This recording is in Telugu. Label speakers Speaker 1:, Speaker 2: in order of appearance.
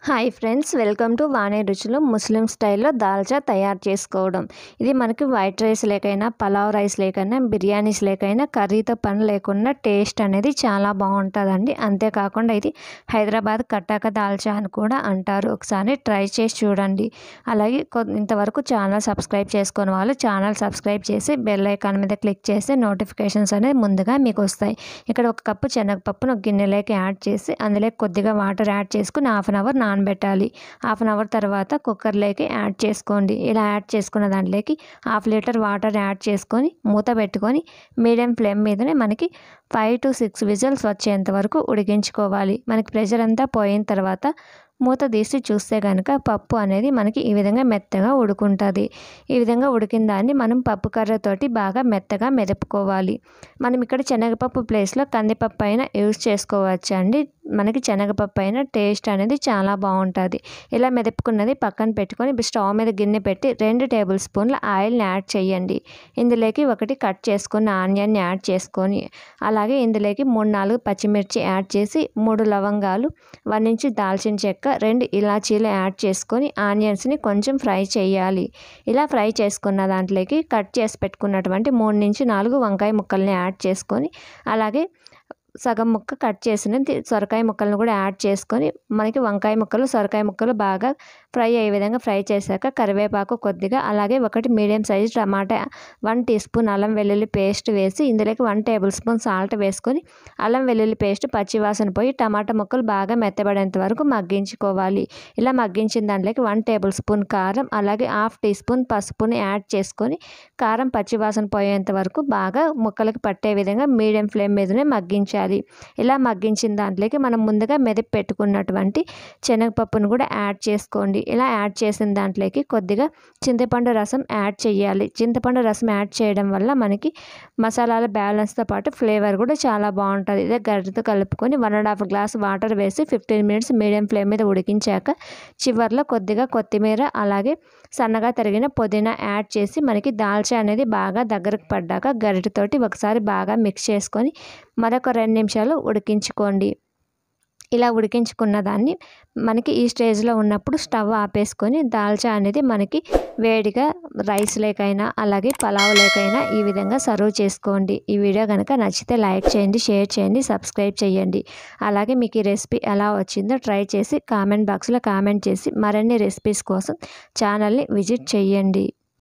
Speaker 1: Hi friends, welcome to Vani రుచులు. ముస్లిం స్టైల్లో దాల్చా తయారు చేసుకోవడం. ఇది మనకి వైట్ రైస్ లేకైనా, పలావ్ రైస్ లేకైనా, బిర్యానీస్ లేకైనా, కర్రీతో పని లేకుండా టేస్ట్ అనేది చాలా బాగుంటుందండి. అంతేకాకుండా ఇది హైదరాబాద్ కట్టాక దాల్చా అని కూడా అంటారు. ఒకసారి ట్రై చేసి చూడండి. అలాగే ఇంతవరకు ఛానల్ సబ్స్క్రైబ్ చేసుకున్న వాళ్ళు ఛానల్ సబ్స్క్రైబ్ చేసి బెల్ ఐకాన్ మీద క్లిక్ చేసి నోటిఫికేషన్స్ అనేది ముందుగా మీకు వస్తాయి. ఇక్కడ ఒక కప్పు శనగపప్పును ఒక గిన్నెలోకి యాడ్ చేసి అందులో కొద్దిగా వాటర్ యాడ్ చేసుకుని హాఫ్ అన్ అవర్ నానబెట్టాలి. హాఫ్ అన్ అవర్ తర్వాత కుక్కర్లోకి యాడ్ చేసుకోండి. ఇలా యాడ్ చేసుకున్న దాంట్లోకి 1/2 లీటర్ వాటర్ యాడ్ చేసుకొని మూత పెట్టుకొని మీడియం ఫ్లేమ్ మీదనే మనకి 5 to 6 విజిల్స్ వచ్చేంత వరకు ఉడికించుకోవాలి. మనకి ప్రెషర్ అంతా పోయిన తర్వాత మూత తీసి చూస్తే కనుక పప్పు అనేది మనకి ఈ విధంగా మెత్తగా ఉడుకుంటుంది. ఈ విధంగా ఉడికిన దాన్ని మనం పప్పు కర్రతోటి బాగా మెత్తగా మెదుపుకోవాలి. మనం ఇక్కడ శనగపప్పు ప్లేస్లో కందిపప్పు అయినా యూజ్ చేసుకోవచ్చు అండి. మనకి శనగపప్పు అయినా టేస్ట్ అనేది చాలా బాగుంటుంది. ఇలా మెదుపుకున్నది పక్కన పెట్టుకొని స్టవ్ మీద గిన్నె పెట్టి 2 టేబుల్ స్పూన్ల ఆయిల్ని యాడ్ చేయండి. ఇందులోకి ఒకటి కట్ చేసుకున్న ఆనియన్ని యాడ్ చేసుకొని అలాగే ఇందులోకి 3-4 పచ్చిమిర్చి యాడ్ చేసి 3 లవంగాలు, 1 ఇంచు దాల్చిన చెక్క, 2 ఇలాచీలు యాడ్ చేసుకొని ఆనియన్స్ని కొంచెం ఫ్రై చేయాలి. ఇలా ఫ్రై చేసుకున్న దాంట్లోకి కట్ చేసి పెట్టుకున్నటువంటి 3-4 వంకాయ ముక్కల్ని యాడ్ చేసుకొని అలాగే సగం ముక్క కట్ చేసిన సొరకాయ ముక్కలను కూడా యాడ్ చేసుకొని మనకి వంకాయ ముక్కలు, సొరకాయ ముక్కలు బాగా ఫ్రై అయ్యే విధంగా ఫ్రై చేశాక కరివేపాకు కొద్దిగా అలాగే 1 మీడియం సైజు టమాటా, 1 టీ స్పూన్ అల్లం వెల్లుల్లి పేస్ట్ వేసి ఇందులోకి 1 టేబుల్ స్పూన్ సాల్ట్ వేసుకొని అల్లం వెల్లుల్లి పేస్ట్ పచ్చివాసన పోయి టమాటా ముక్కలు బాగా మెత్తబడేంత వరకు మగ్గించుకోవాలి. ఇలా మగ్గించిన దాంట్లోకి 1 టేబుల్ స్పూన్ కారం అలాగే 1/2 టీ స్పూన్ పసుపుని యాడ్ చేసుకొని కారం పచ్చివాసన పోయేంత వరకు బాగా ముక్కలకు పట్టే విధంగా మీడియం ఫ్లేమ్ మీదనే మగ్గించాలి. ఇలా మగ్గించిన దాంట్లోకి మనం ముందుగా మెదిపి పెట్టుకున్నటువంటి శనగపప్పును కూడా యాడ్ చేసుకోండి. ఇలా యాడ్ చేసిన దాంట్లోకి కొద్దిగా చింతపండు రసం యాడ్ చేయాలి. చింతపండు రసం యాడ్ చేయడం వల్ల మనకి మసాలాల బ్యాలెన్స్తో పాటు ఫ్లేవర్ కూడా చాలా బాగుంటుంది. ఇదే గరిటెతో కలుపుకొని 1.5 గ్లాస్ వాటర్ వేసి 15 మినిట్స్ మీడియం ఫ్లేమ్ మీద ఉడికించాక చివర్లో కొద్దిగా కొత్తిమీర అలాగే సన్నగా తరిగిన పుదీనా యాడ్ చేసి మనకి దాల్చా అనేది బాగా దగ్గరకు పడ్డాక గరిటెతోటి ఒకసారి బాగా మిక్స్ చేసుకొని మరొక 2 నిమిషాలు ఉడికించుకోండి. ఇలా ఉడికించుకున్న దాన్ని మనకి ఈ స్టేజ్లో ఉన్నప్పుడు స్టవ్ ఆపేసుకొని దాల్చా అనేది మనకి వేడిగా రైస్ లేకైనా అలాగే పలావ్ లేకైనా ఈ విధంగా సర్వ్ చేసుకోండి. ఈ వీడియో కనుక నచ్చితే లైక్ చేయండి, షేర్ చేయండి, సబ్స్క్రైబ్ చేయండి. అలాగే మీకు ఈ రెసిపీ ఎలా వచ్చిందో ట్రై చేసి కామెంట్ బాక్స్లో కామెంట్ చేసి మరిన్ని రెసిపీస్ కోసం ఛానల్ని విజిట్ చేయండి.